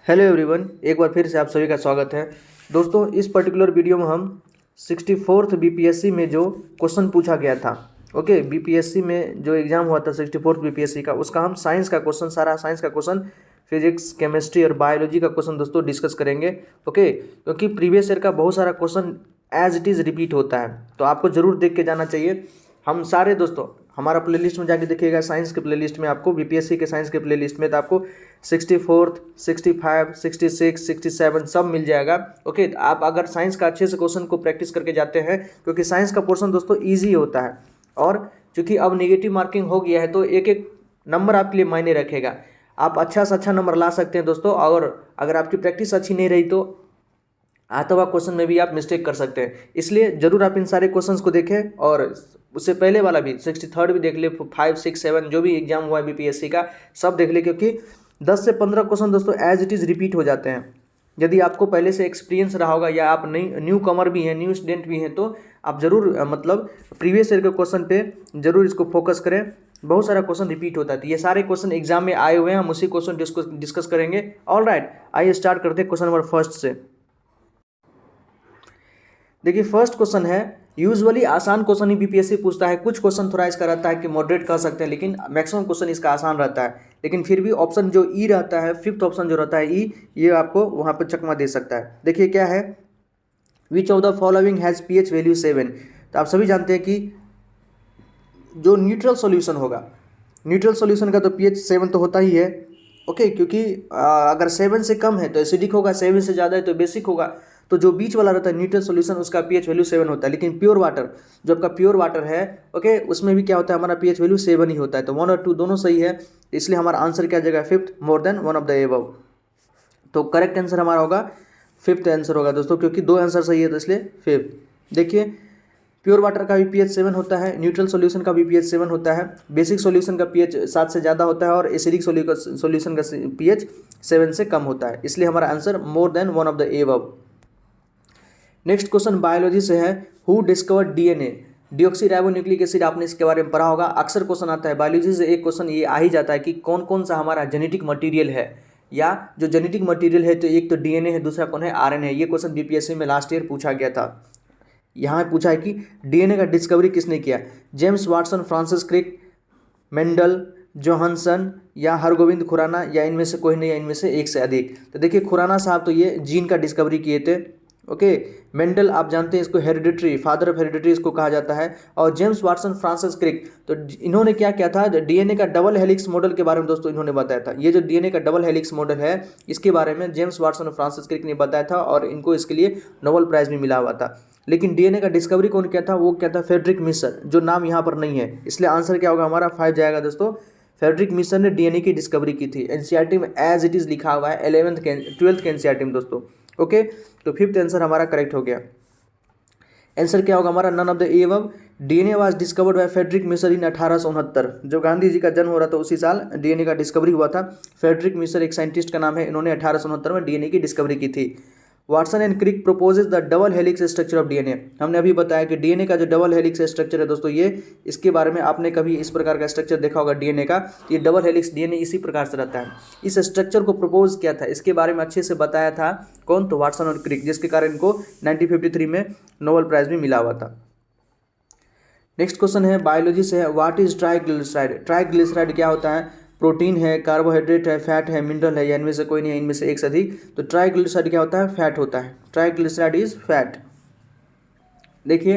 Hello everyone, एक बार फिर से आप सभी का स्वागत है। दोस्तों, इस पर्टिकुलर वीडियो में हम 64th बीपीएससी में जो क्वेश्चन पूछा गया था, ओके, बीपीएससी में जो एग्जाम हुआ था 64th बीपीएससी का, उसका हम साइंस का क्वेश्चन, सारा साइंस का क्वेश्चन, फिजिक्स, केमिस्ट्री और बायोलॉजी का क्वेश्चन दोस्तों डिस्कस करेंगे। ओके, क्योंकि प्रीवियस ईयर का बहुत सारा question as it is repeat होता है, तो आपको जरूर देख के जाना चाहिए। हम सारे दोस्तों हमारा प्लेलिस्ट में जाके देखिएगा, साइंस के प्लेलिस्ट में आपको, बीपीएससी के साइंस के प्लेलिस्ट में, तो आपको 64th, 65, 66, 67 सब मिल जाएगा। ओके, आप अगर साइंस का अच्छे से क्वेश्चन को प्रैक्टिस करके जाते हैं, क्योंकि साइंस का पोर्शन दोस्तों ईजी होता है, और चूंकि अब नेगेटिव मार्किंग हो गया है तो एक एक नंबर आपके लिए मायने रखेगा। आप अच्छा से अच्छा नंबर ला सकते हैं दोस्तों, और अगर आपकी प्रैक्टिस अच्छी नहीं रही तो आता हुआ क्वेश्चन में भी आप मिस्टेक कर सकते हैं। इसलिए जरूर आप इन सारे क्वेश्चंस को देखें, और उससे पहले वाला भी 63rd भी देख ले, 5, 6, 7 जो भी एग्जाम हुआ है बीपीएससी का सब देख ले, क्योंकि 10 से 15 क्वेश्चन दोस्तों एज इट इज़ रिपीट हो जाते हैं। यदि आपको पहले से एक्सपीरियंस रहा होगा, या आप न्यू कमर भी हैं, न्यू स्टूडेंट भी हैं, तो आप जरूर मतलब प्रीवियस ईयर के क्वेश्चन पे जरूर इसको फोकस करें। बहुत सारा क्वेश्चन रिपीट होता है, तो ये सारे क्वेश्चन एग्जाम में आए हुए हैं, हम उसी क्वेश्चन डिस्कस करेंगे। ऑल राइट, आइए स्टार्ट करते हैं क्वेश्चन नंबर फर्स्ट से। देखिए, फर्स्ट क्वेश्चन है, यूजुअली आसान क्वेश्चन ही बीपीएससी पूछता है। कुछ क्वेश्चन थोड़ा इसका रहता है कि मॉडरेट कह सकते हैं, लेकिन मैक्सिमम क्वेश्चन इसका आसान रहता है। लेकिन फिर भी ऑप्शन जो ई रहता है, फिफ्थ ऑप्शन जो रहता है ई, ये आपको वहाँ पर चकमा दे सकता है। देखिए क्या है, which of the following has pH value 7। तो आप सभी जानते हैं कि जो न्यूट्रल सॉल्यूशन होगा, न्यूट्रल सॉल्यूशन का तो पीएच 7 तो होता ही है। ओके, क्योंकि अगर 7 से कम है तो एसिडिक होगा, 7 से ज़्यादा है तो बेसिक होगा। तो जो बीच वाला रहता है न्यूट्रल सॉल्यूशन, उसका पीएच वैल्यू 7 होता है। लेकिन प्योर वाटर, जो आपका प्योर वाटर है, ओके, उसमें भी क्या होता है, हमारा पीएच वैल्यू 7 ही होता है। तो 1 और 2 दोनों सही है, इसलिए हमारा आंसर क्या जगह fifth, more than one of the above. तो करेक्ट आंसर हमारा होगा फिफ्थ आंसर होगा दोस्तों, क्योंकि 2 आंसर सही है तो इसलिए फिफ्थ। देखिए, प्योर वाटर का भी पीएच 7 होता है, न्यूट्रल सॉल्यूशन का भी पीएच 7 होता है, बेसिक सॉल्यूशन का पीएच 7 से ज़्यादा होता है, और एसिडिक सॉल्यूशन का पीएच 7 से कम होता है। इसलिए हमारा answer more than one of the above. Next question biology से है, who discovered DNA. Deoxyribonucleic acid, आपने इसके बारे में पढ़ा होगा, अक्सर क्वेश्चन आता है बायोलॉजी से। एक क्वेश्चन ये आ ही जाता है कि कौन कौन सा हमारा जेनेटिक मटेरियल है, या जो जेनेटिक मटेरियल है, तो एक तो डीएनए है, दूसरा कौन है, आरएनए। ये क्वेश्चन बीपीएससी में लास्ट ईयर पूछा गया था। यहाँ पूछा है कि डीएनए का डिस्कवरी किसने किया, James Watson, Francis Crick, Mendel, Johannsen या हरगोविंद खुराना, या इनमें से कोई नहीं, या इनमें से एक से अधिक। तो देखिए, खुराना साहब तो ये जीन का डिस्कवरी किए थे। ओके, मेंडल आप जानते हैं, इसको हेरिडिटरी, फादर ऑफ हेरिडिटरी इसको कहा जाता है। और जेम्स वाटसन, फ्रांसिस क्रिक, तो इन्होंने क्या किया था, डीएनए का डबल हेलिक्स मॉडल के बारे में दोस्तों इन्होंने बताया था। ये जो डीएनए का डबल हेलिक्स मॉडल है, इसके बारे में जेम्स वाटसन और फ्रांसिस क्रिक ने बताया था, और इनको इसके लिए नोबेल प्राइज भी मिला हुआ था। लेकिन डीएनए का डिस्कवरी कौन किया था, वो क्या था, फ्रेडरिक मिशर, जो नाम यहाँ पर नहीं है। इसलिए आंसर क्या होगा हमारा, 5 जाएगा दोस्तों। फ्रेडरिक मिशर ने डीएनए की डिस्कवरी की थी। एनसीईआरटी में एज इट इज लिखा हुआ है, 12th के एनसीईआरटी में दोस्तों। ओके, तो फिफ्थ आंसर हमारा करेक्ट हो गया। आंसर क्या होगा हमारा, none of the above. DNA was discovered by Friedrich Miescher in 1869। जो गांधी जी का जन्म हो रहा था उसी साल डीएनए का डिस्कवरी हुआ था। फ्रेडरिक मिशर एक साइंटिस्ट का नाम है, इन्होंने 1869 में डीएनए की डिस्कवरी की थी। Watson and Crick proposes the double helix structure of DNA. हमने अभी बताया कि डीएनए का जो डबल हेलिक्स स्ट्रक्चर है दोस्तों, ये इसके बारे में आपने कभी इस प्रकार का स्ट्रक्चर देखा होगा डीएनए का, ये डबल हेलिक्स डीएनए इसी प्रकार से रहता है। इस स्ट्रक्चर को प्रपोज किया था, इसके बारे में अच्छे से बताया था कौन, तो वाटसन और क्रिक, जिसके कारण इनको 1953 में नोबेल प्राइज भी मिला हुआ था। नेक्स्ट क्वेश्चन है बायोलॉजी से है, व्हाट इज ट्राइग्लिसराइड। ट्राइग्लिसराइड क्या होता है, प्रोटीन है, कार्बोहाइड्रेट है, फैट है, मिनरल है, या इनमें से कोई नहीं है, इनमें से एक से अधिक। तो ट्राइग्लिसराइड क्या होता है, फैट होता है। Triglyceride is fat. देखिए,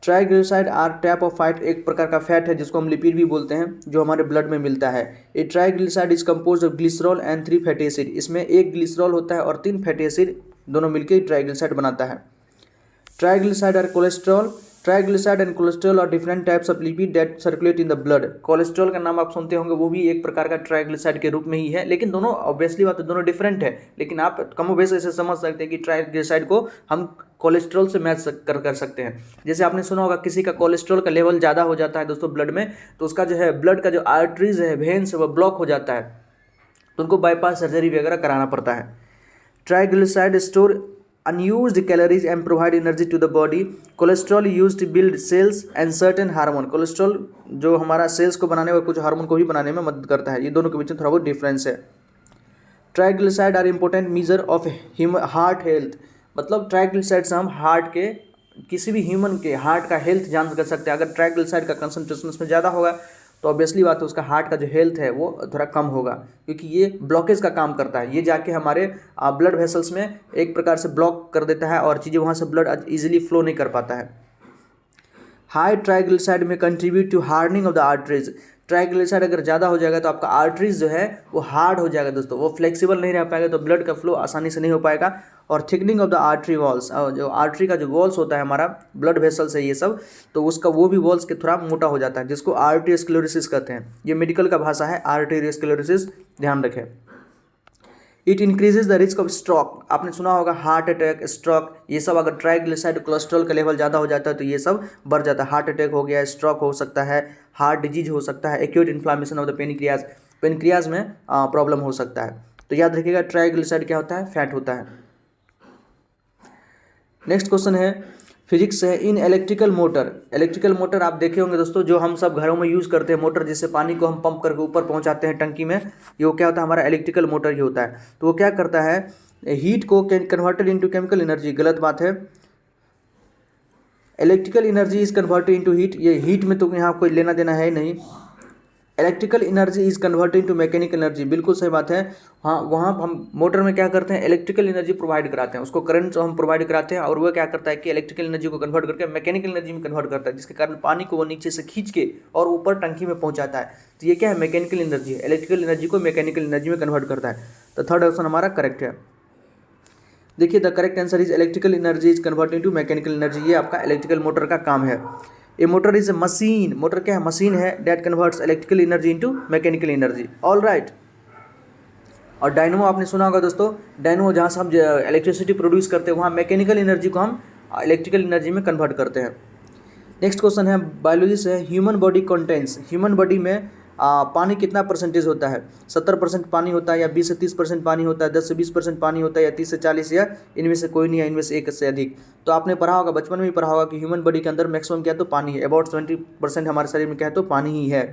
triglyceride are type of fat, एक प्रकार का फैट है जिसको हम लिपिड भी बोलते हैं, जो हमारे ब्लड में मिलता है। A triglyceride is composed of glycerol and 3 fatty acid. इसमें एक ग्लिसरॉल होता है और 3 फैटी एसिड, दोनों मिलकर ट्राइग्लिसराइड बनाता है। Triglyceride or cholesterol. Triglyceride and cholesterol are different types of lipid that circulate in the blood. Cholesterol का नाम आप सुनते होंगे, वो भी एक प्रकार का ट्राइग्लिसराइड के रूप में ही है, लेकिन दोनों ऑब्वियसली बात है, दोनों डिफरेंट है। लेकिन आप कम बेस ऐसे समझ सकते हैं कि ट्राइग्लिसराइड को हम कोलेस्ट्रॉल से मैच कर सकते हैं। जैसे आपने सुना होगा, किसी का कोलेस्ट्रॉल का लेवल ज़्यादा हो जाता है दोस्तों ब्लड में, तो उसका जो है ब्लड का जो आर्टरीज है, वेन्स है, वो ब्लॉक हो जाता है, तो उनको बाईपास सर्जरी वगैरह कराना पड़ता है। Triglyceride store unused calories and provide energy to the body. Cholesterol used to build cells and certain hormone. Cholesterol जो हमारा सेल्स को बनाने और कुछ हार्मोन को भी बनाने में मदद करता है। ये दोनों के बीच में थोड़ा बहुत डिफरेंस है। Triglyceride are important measure of heart health, मतलब ट्राइग्लिसराइड से हम हार्ट के किसी भी ह्यूमन के हार्ट का हेल्थ जान कर सकते हैं। अगर ट्राइग्लिसराइड का कंसंट्रेशन उसमें ज़्यादा होगा तो ऑब्वियसली बात है उसका हार्ट का जो हेल्थ है वो थोड़ा कम होगा, क्योंकि ये ब्लॉकेज का काम करता है। ये जाके हमारे ब्लड वेसल्स में एक प्रकार से ब्लॉक कर देता है और चीज़ें वहाँ से ब्लड ईजिली फ्लो नहीं कर पाता है। High triglyceride may contribute to hardening of the arteries, triglyceride अगर ज़्यादा हो जाएगा तो आपका आर्टरीज जो है वो हार्ड हो जाएगा दोस्तों, वो फ्लेक्सिबल नहीं रह पाएगा, तो ब्लड का फ्लो आसानी से नहीं हो पाएगा। और thickening of the artery walls, जो आर्टरी का जो वॉल्स होता है हमारा ब्लड वेसल्स है ये सब, तो उसका वो भी वॉल्स के थोड़ा मोटा हो जाता है, जिसको आर्टेरियोस्क्लेरोसिस कहते हैं। ये मेडिकल का भाषा है, आर्टेरियोस्क्लेरोसिस, ध्यान रखें। It increases the risk of stroke, आपने सुना होगा हार्ट अटैक, स्ट्रोक, ये सब अगर ट्राइग्लिसराइड कोलेस्ट्रॉल का लेवल ज़्यादा हो जाता है तो ये सब बढ़ जाता है। हार्ट अटैक हो गया, स्ट्रोक हो सकता है, हार्ट डिजीज हो सकता है, acute inflammation of the pancreas, pancreas में प्रॉब्लम हो सकता है। तो याद रखिएगा ट्राइग्लिसराइड क्या होता है, फैट होता है। नेक्स्ट क्वेश्चन है फिजिक्स है। In electrical motor, electrical motor आप देखे होंगे दोस्तों, जो हम सब घरों में यूज़ करते हैं मोटर, जिससे पानी को हम पंप करके ऊपर पहुंचाते हैं टंकी में, ये वो क्या होता है, हमारा इलेक्ट्रिकल मोटर ही होता है। तो वो क्या करता है, हीट को कन्वर्टेड इनटू केमिकल एनर्जी, गलत बात है। Electrical energy is converted into heat, ये हीट में तो यहाँ कोई लेना देना है नहीं। Electrical energy is converted to mechanical energy, बिल्कुल सही बात है। हाँ, वहाँ हम मोटर में क्या करते हैं, इलेक्ट्रिकल एनर्जी प्रोवाइड कराते हैं, उसको करंट हम प्रोवाइड कराते हैं, और वो क्या करता है कि इलेक्ट्रिकल एनर्जी को कन्वर्ट करके मैकेनिकल एनर्जी में कन्वर्ट करता है, जिसके कारण पानी को वो नीचे से खींच के और ऊपर टंकी में पहुँचाता है। तो ये क्या है, मैकेनिकल एनर्जी है, इलेक्ट्रिकल एनर्जी को मैकेनिकल एनर्जी में कन्वर्ट करता है। तो थर्ड ऑप्शन हमारा करेक्ट है। देखिए the correct answer is electrical energy is converting to mechanical energy, ये आपका इलेक्ट्रिकल मोटर का काम है। A motor is a machine, motor क्या है, मशीन है, that converts electrical energy into mechanical energy, all right. और डायनमो आपने सुना होगा दोस्तों, डायनमो जहाँ से हम इलेक्ट्रिसिटी प्रोड्यूस करते हैं वहाँ मैकेनिकल एनर्जी को हम इलेक्ट्रिकल एनर्जी में कन्वर्ट करते हैं। नेक्स्ट क्वेश्चन है बायोलॉजी से, human body contents, human body में पानी कितना परसेंटेज होता है, 70% पानी होता है, या 20 से 30% पानी होता है, 10 से 20% पानी होता है, या 30 से 40, या इनमें से कोई नहीं है, इनमें से एक से अधिक। तो आपने पढ़ा होगा, बचपन में ही पढ़ा होगा कि ह्यूमन बॉडी के अंदर मैक्सिमम क्या है, तो पानी है, अबाउट 70% हमारे शरीर में क्या है, तो पानी ही है।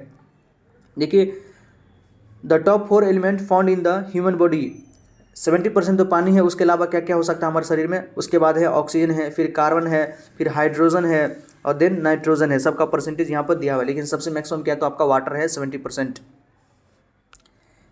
देखिए the top 4 element found in the human body, 70% तो पानी है, उसके अलावा क्या क्या हो सकता है हमारे शरीर में, उसके बाद है ऑक्सीजन है, फिर कार्बन है, फिर हाइड्रोजन है, और देन नाइट्रोजन है। सबका परसेंटेज यहाँ पर दिया हुआ है, लेकिन सबसे मैक्सिमम क्या है, तो आपका वाटर है 70%।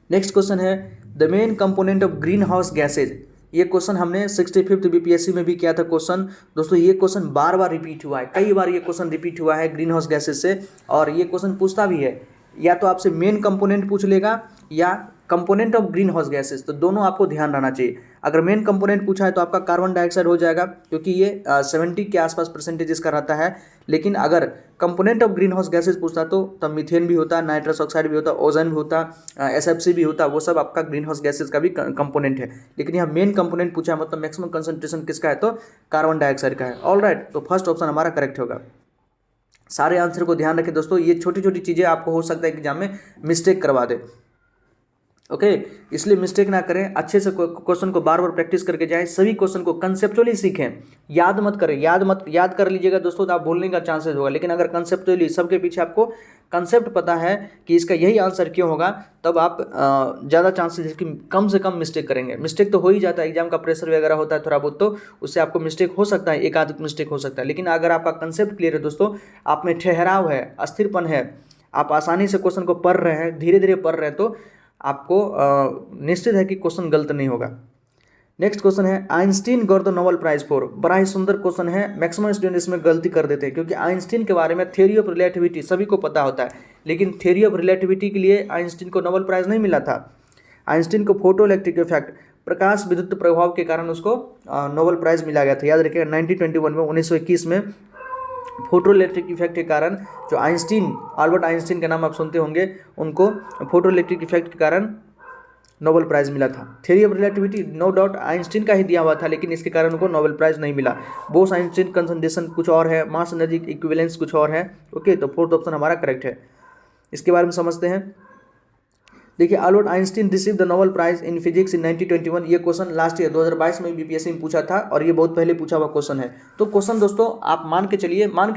नेक्स्ट क्वेश्चन है the main component of green house gases, ये क्वेश्चन हमने 65th बीपीएससी में भी किया था क्वेश्चन दोस्तों। ये क्वेश्चन बार बार रिपीट हुआ है, कई बार ये क्वेश्चन रिपीट हुआ है ग्रीन हाउस गैसेज से, और ये क्वेश्चन पूछता भी है, या तो आपसे मेन कंपोनेंट पूछ लेगा या component of green house gases, तो दोनों आपको ध्यान रहना चाहिए। अगर मेन कंपोनेंट पूछा है तो आपका कार्बन डाइऑक्साइड हो जाएगा, क्योंकि ये 70 के आसपास परसेंटेज इसका रहता है। लेकिन अगर component of green house gases पूछता है तो तब मीथेन भी होता है, नाइट्रस ऑक्साइड भी होता है, ओजोन भी होता है, एसएफसी भी होता है, वो सब आपका ग्रीन हाउस गैसेज का भी कंपोनेंट है। लेकिन यहाँ मेन कंपोनेंट पूछा है, मतलब मैक्सिमम कंसंट्रेशन किसका है, तो कार्बन डाइऑक्साइड का है, ऑल राइट। तो फर्स्ट ऑप्शन हमारा करेक्ट होगा। सारे आंसर को ध्यान रखें दोस्तों, ये छोटी छोटी चीज़ें आपको हो सकता है एग्जाम में मिस्टेक करवा दे, ओके इसलिए मिस्टेक ना करें, अच्छे से क्वेश्चन को बार बार प्रैक्टिस करके जाएं, सभी क्वेश्चन को कंसेप्चुअली सीखें, याद मत करें, याद कर लीजिएगा दोस्तों तो आप भूलने का चांसेस होगा। लेकिन अगर कंसेप्चुअली सबके पीछे आपको कंसेप्ट पता है कि इसका यही आंसर क्यों होगा, तब आप ज़्यादा चांसेस है कि कम से कम मिस्टेक करेंगे। मिस्टेक तो हो ही जाता है, एग्जाम का प्रेशर वगैरह होता है थोड़ा बहुत, तो उससे आपको मिस्टेक हो सकता है, एक आध मिस्टेक हो सकता है। लेकिन अगर आपका कंसेप्ट क्लियर है दोस्तों, आप में ठहराव है, अस्थिरपन है, आप आसानी से क्वेश्चन को पढ़ रहे हैं, धीरे धीरे पढ़ रहे हैं, तो आपको निश्चित है कि क्वेश्चन गलत नहीं होगा। नेक्स्ट क्वेश्चन है Einstein got the Nobel prize for, बड़ा ही सुंदर क्वेश्चन है, मैक्सिमम स्टूडेंट इसमें गलती कर देते हैं, क्योंकि आइंस्टीन के बारे में थ्योरी ऑफ रिलेटिविटी सभी को पता होता है, लेकिन थ्योरी ऑफ रिलेटिविटी के लिए आइंस्टीन को नोबेल प्राइज नहीं मिला था। आइंस्टीन को फोटो इलेक्ट्रिक इफेक्ट, प्रकाश विद्युत प्रभाव के कारण उसको नोबेल प्राइज मिला गया था, याद रखिएगा 1921 में, 1921 में फोटो इलेक्ट्रिक इफेक्ट के कारण जो अल्बर्ट आइंस्टीन का नाम आप सुनते होंगे, उनको फोटो इलेक्ट्रिक इफेक्ट के कारण नोबेल प्राइज मिला था। Theory of relativity no doubt Einstein का ही दिया हुआ था, लेकिन इसके कारण उनको नोबेल प्राइज नहीं मिला। बोस आइंस्टीन कंसंट्रेशन कुछ और है, मास एनर्जी इक्विवेलेंस कुछ और है, ओके तो फोर्थ ऑप्शन हमारा करेक्ट है। इसके बारे में समझते हैं। देखिए Albert Einstein receive the Nobel prize in physics in 1921, ये क्वेश्चन लास्ट ईयर 2022 में बीपीएससी में पूछा था, और ये बहुत पहले पूछा हुआ क्वेश्चन है। तो क्वेश्चन दोस्तों आप मान के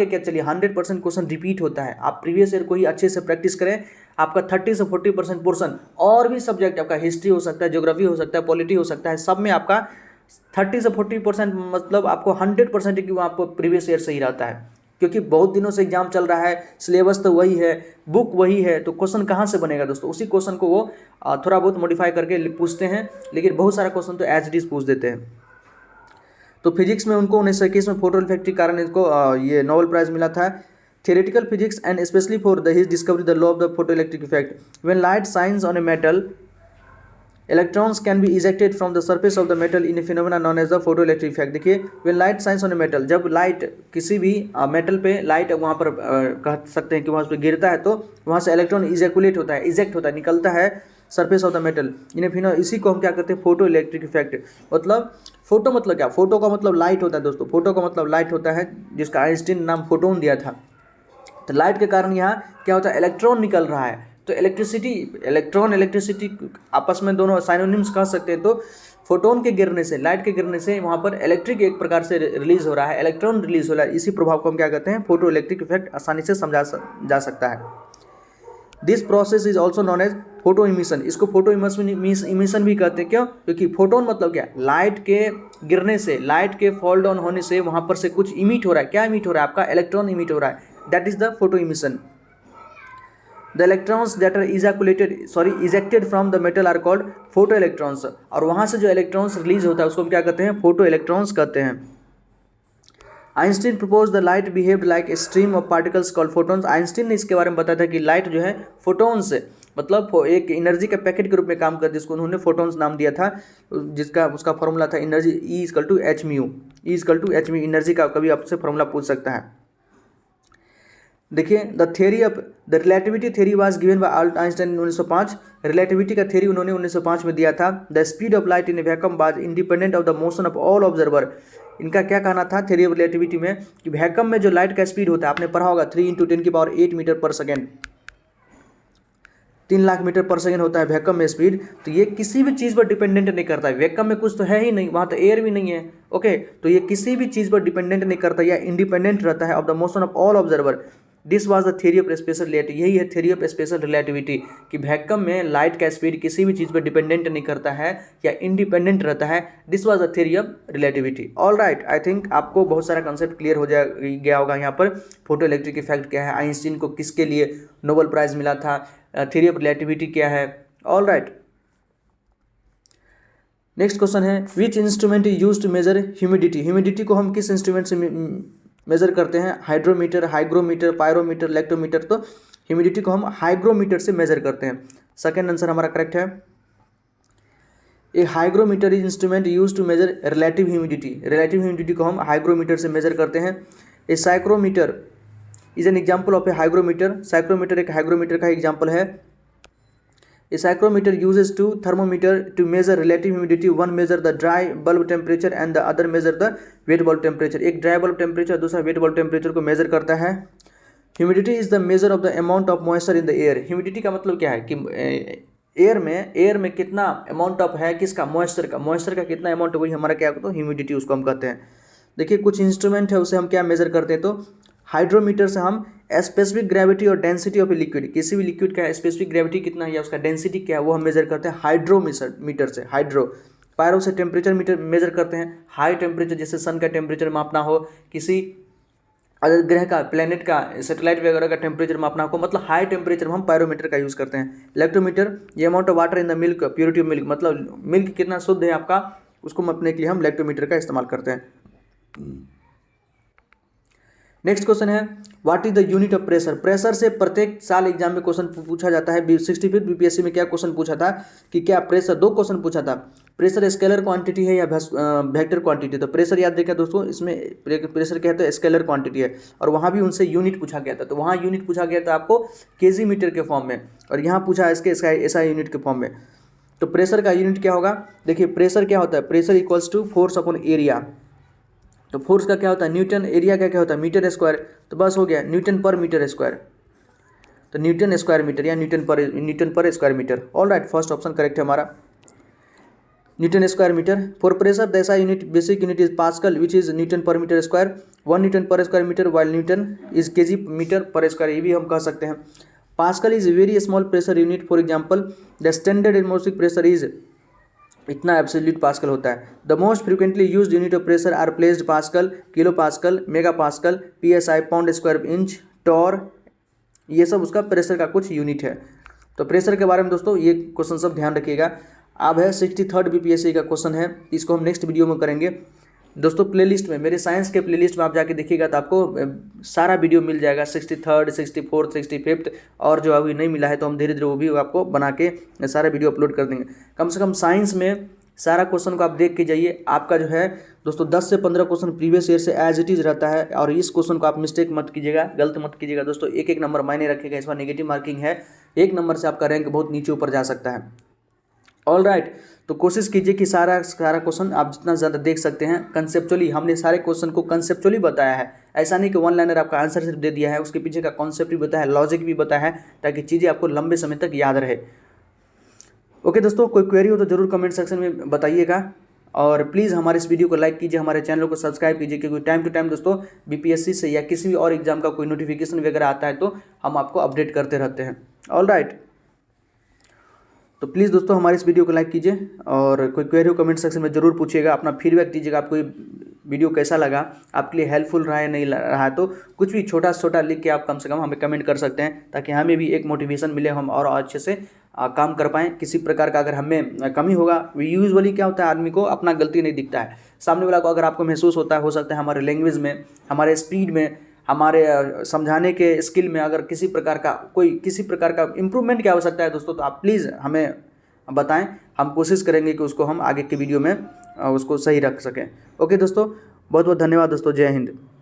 क्या चलिए 100% क्वेश्चन रिपीट होता है। आप प्रीवियस ईयर को ही अच्छे से प्रैक्टिस करें, आपका 30 से 40% पोर्शन और भी सब्जेक्ट, आपका हिस्ट्री हो सकता है, ज्योग्राफी हो सकता है, पॉलिटी हो सकता है, सब में आपका 30 से 40% मतलब आपको 100% कि वो आपको प्रीवियस ईयर सही रहता है, क्योंकि बहुत दिनों से एग्जाम चल रहा है, सिलेबस तो वही है, बुक वही है, तो क्वेश्चन कहाँ से बनेगा दोस्तों। उसी क्वेश्चन को वो थोड़ा बहुत मॉडिफाई करके पूछते हैं, लेकिन बहुत सारा क्वेश्चन तो एज इट इज पूछ देते हैं। तो फिजिक्स में उनको 1921 में फोटो इफेक्ट के कारण इसको ये नोबेल प्राइज मिला था। Theoretical physics and specially for the his discovery the law of the photo electric effect. When light shines on a metal, electrons can be ejected from the surface of the metal in a phenomena known as the photo electric effect. देखिए, when light shines on a metal, जब light किसी भी metal पे light वहाँ पर कह सकते हैं कि वहाँ पर गिरता है, तो वहाँ से इलेक्ट्रॉन इजेकुलेट होता है, इजेक्ट होता है, निकलता है surface of the metal in a फिनो, इसी को हम क्या करते हैं, फोटो इलेक्ट्रिक इफेक्ट। मतलब फोटो मतलब क्या, फोटो का मतलब लाइट होता है दोस्तों, फोटो का मतलब लाइट होता है, जिसका आइंस्टीन नाम फोटोन दिया था। तो लाइट के कारण यहाँ क्या होता है, इलेक्ट्रॉन निकल रहा है, तो इलेक्ट्रिसिटी, इलेक्ट्रॉन इलेक्ट्रिसिटी आपस में दोनों साइनोनिम्स कह सकते हैं। तो फोटोन के गिरने से, लाइट के गिरने से वहाँ पर इलेक्ट्रिक एक प्रकार से रिलीज हो रहा है, इलेक्ट्रॉन रिलीज हो रहा है, इसी प्रभाव को हम क्या कहते हैं, फोटो इलेक्ट्रिक इफेक्ट आसानी से समझा जा सकता है। This process is also known as photoemission. इसको फोटो इमिशन भी कहते हैं, क्यों, क्योंकि फोटोन मतलब क्या, लाइट के गिरने से, लाइट के फॉल डाउन होने से वहाँ पर से कुछ इमिट हो रहा है, क्या इमिट हो रहा है, आपका इलेक्ट्रॉन इमिट हो रहा है, that is the photoemission. The electrons that are ejected from the metal are called photoelectrons. और वहाँ से जो इलेक्ट्रॉन्स रिलीज होता है उसको हम क्या कहते हैं, फोटो इलेक्ट्रॉन्स कहते हैं। Einstein propose the light behaved like a stream of particles called photons. Einstein ने इसके बारे में बताया था कि लाइट जो है फोटोन्स से, मतलब एक एनर्जी के पैकेट के रूप में काम करती है, जिसको उन्होंने फोटोन्स नाम दिया था, जिसका उसका फॉर्मूला था एनर्जी E=h/μ, E=h/μ, एनर्जी का कभी आपसे फॉर्मूला पूछ सकता है। देखिए, the theory of the relativity theory was given by Albert Einstein 1905। Relativity का थ्योरी उन्होंने 1905 में दिया था। The speed of light in A vacuum was independent of the motion of all observer. इनका क्या कहना था थ्योरी ऑफ रिलेटिविटी में, कि वैक्यूम में जो लाइट का स्पीड होता है, आपने पढ़ा होगा 3 × 10⁸ मीटर पर सेकेंड, 3 लाख मीटर पर सेकेंड होता है वैक्यूम में स्पीड। तो ये किसी भी चीज़ पर डिपेंडेंट नहीं करता है, वैक्यूम में कुछ तो है ही नहीं, वहाँ तो एयर भी नहीं है, ओके। तो ये किसी भी चीज़ पर डिपेंडेंट नहीं करता या इंडिपेंडेंट रहता है of the motion of all observer. This was the theory of special relativity. यही है थ्योरी ऑफ स्पेशल रिलेटिविटी, कि वैक्यूम में लाइट का स्पीड किसी भी चीज़ पर डिपेंडेंट नहीं करता है या इंडिपेंडेंट रहता है। This was the theory of relativity. All right, I think आपको बहुत सारा कंसेप्ट क्लियर हो गया होगा यहाँ पर। फोटो इलेक्ट्रिक इफेक्ट क्या है, आइंस्टीन को किसके लिए नोबेल प्राइज मिला था, थ्योरी ऑफ रिलेटिविटी क्या है। ऑल राइट, नेक्स्ट क्वेश्चन है, which instrument is use to measure humidity. Humidity को हम किस इंस्ट्रूमेंट से मेजर करते हैं, हाइड्रोमीटर, हाइग्रोमीटर, पायरोमीटर, इलेक्ट्रोमीटर। तो ह्यूमिडिटी को हम हाइग्रोमीटर से मेजर करते हैं। सेकेंड आंसर हमारा करेक्ट है। A hygrometer is instrument use to measure relative humidity. Relative humidity को हम हाइग्रोमीटर से मेजर करते हैं। A psychrometer is an example of a hygrometer. Psychrometer एक हाइग्रोमीटर का एग्जाम्पल है। A psychrometer uses two thermometer to measure relative humidity. One measure the dry bulb temperature and the other measure the wet bulb temperature. एक dry bulb temperature, दूसरा wet bulb temperature को measure करता है। Humidity is the measure of the amount of moisture in the air. Humidity का मतलब क्या है कि एयर में कितना अमाउंट ऑफ है, किसका, मॉइस्चर का कितना अमाउंट है, वही हमारा क्या होता है, ह्यूमिडिटी उसको हम कहते हैं। देखिए, कुछ इंस्ट्रूमेंट है उसे हम क्या मेजर करते हैं, तो हाइड्रोमीटर से हम स्पेसिफिक ग्रेविटी और डेंसिटी ऑफ ए लिक्विड, किसी भी लिक्विड का स्पेसिफिक ग्रेविटी कितना है या उसका डेंसिटी क्या है, वो हम मेजर करते हैं हाइड्रोमीटर से, हाइड्रो। पायरो से टेम्परेचर मेजर करते हैं, हाई टेम्परेचर, जैसे सन का टेम्परेचर मापना हो, किसी ग्रह का, प्लेनेट का, सैटेलाइट वगैरह का टेम्परेचर मापना हो, मतलब हाई टेम्परेचर में हम पायरोमीटर का यूज़ करते हैं। इलेक्ट्रोमीटर, ये amount of water in the milk, purity of milk, मतलब मिल्क कितना शुद्ध है आपका, उसको मापने के लिए हम इलेक्ट्रोमीटर का इस्तेमाल करते हैं। नेक्स्ट क्वेश्चन है, what is the unit of pressure. Pressure से प्रत्येक साल एग्जाम में क्वेश्चन पूछा जाता है। 65 बीपीएससी में क्या क्वेश्चन पूछा था कि क्या प्रेशर, 2 क्वेश्चन पूछा था, प्रेशर स्केलर क्वांटिटी है या वेक्टर क्वांटिटी। तो प्रेशर याद रखिए दोस्तों, इसमें प्रेशर क्या है, तो स्केलर क्वांटिटी है, और वहाँ भी उनसे यूनिट पूछा गया था। तो वहाँ यूनिट पूछा गया था आपको केजी मीटर के फॉर्म में, और यहाँ पूछा इसके एसआई यूनिट के फॉर्म में। तो प्रेशर का यूनिट क्या होगा, देखिए प्रेशर क्या होता है, pressure equals to force upon area. तो फोर्स का क्या होता है न्यूटन, एरिया का क्या होता है मीटर स्क्वायर। तो बस हो गया न्यूटन पर मीटर स्क्वायर, तो न्यूटन स्क्वायर मीटर या newton per square metre. All right, first option correct है हमारा, newton square metre. For pressure the SI unit, basic unit is pascal which is newton per metre square. 1 newton per square metre while newton is KG metre per square, ये भी हम कह सकते हैं। Pascal is very small pressure unit, for example the standard atmospheric pressure is इतना absolute pascal होता है। The most frequently used unit of pressure are placed pascal, kilopascal, megapascal, PSI, pound square inch, torr, ये सब उसका pressure का कुछ unit है। तो प्रेशर के बारे में दोस्तों ये क्वेश्चन सब ध्यान रखिएगा। अब है 63rd BPSC का क्वेश्चन है, इसको हम नेक्स्ट वीडियो में करेंगे दोस्तों। प्लेलिस्ट में, मेरे साइंस के प्लेलिस्ट में आप जाके देखिएगा तो आपको सारा वीडियो मिल जाएगा, 63rd, 64th, 65th, और जो अभी नहीं मिला है तो हम धीरे धीरे वो भी आपको बना के सारा वीडियो अपलोड कर देंगे। कम से कम साइंस में सारा क्वेश्चन को आप देख के जाइए। आपका जो है दोस्तों 10 से 15 क्वेश्चन प्रीवियस ईयर से एज इट इज़ रहता है, और इस क्वेश्चन को आप मिस्टेक मत कीजिएगा, गलत मत कीजिएगा दोस्तों। एक एक नंबर मायने रखेगा, इस बार नेगेटिव मार्किंग है, 1 नंबर से आपका रैंक बहुत नीचे ऊपर जा सकता है। ऑल राइट, तो कोशिश कीजिए कि सारा क्वेश्चन आप जितना ज़्यादा देख सकते हैं कंसेप्चुअली। हमने सारे क्वेश्चन को कंसेप्चुअली बताया है, ऐसा नहीं कि वन लाइनर आपका आंसर सिर्फ दे दिया है, उसके पीछे का कॉन्सेप्ट भी बताया है, लॉजिक भी बताया है, ताकि चीज़ें आपको लंबे समय तक याद रहे। ओके दोस्तों, कोई क्वेरी हो तो जरूर कमेंट सेक्शन में बताइएगा, और प्लीज़ हमारे इस वीडियो को लाइक कीजिए, हमारे चैनल को सब्सक्राइब कीजिए, क्योंकि टाइम टू टाइम दोस्तों BPSC से या किसी भी और एग्जाम का कोई नोटिफिकेशन वगैरह आता है तो हम आपको अपडेट करते रहते हैं। ऑल राइट, तो प्लीज़ दोस्तों हमारे इस वीडियो को लाइक कीजिए, और कोई क्वेरी हो कमेंट सेक्शन में ज़रूर पूछिएगा, अपना फीडबैक दीजिएगा, आपको ये वीडियो कैसा लगा, आपके लिए हेल्पफुल रहा है नहीं रहा है, तो कुछ भी छोटा से छोटा लिख के आप कम से कम हमें कमेंट कर सकते हैं, ताकि हमें भी एक मोटिवेशन मिले, हम और अच्छे से काम कर पाएँ। किसी प्रकार का अगर हमें कमी होगा, यूजुअली क्या होता है, आदमी को अपना गलती नहीं दिखता है, सामने वाला को अगर आपको महसूस होता है, हो सकता है हमारे लैंग्वेज में, हमारे स्पीड में, हमारे समझाने के स्किल में अगर किसी प्रकार का इम्प्रूवमेंट की आवश्यकता है दोस्तों, तो आप प्लीज़ हमें बताएं, हम कोशिश करेंगे कि उसको हम आगे के वीडियो में उसको सही रख सकें। ओके दोस्तों, बहुत बहुत धन्यवाद दोस्तों, जय हिंद।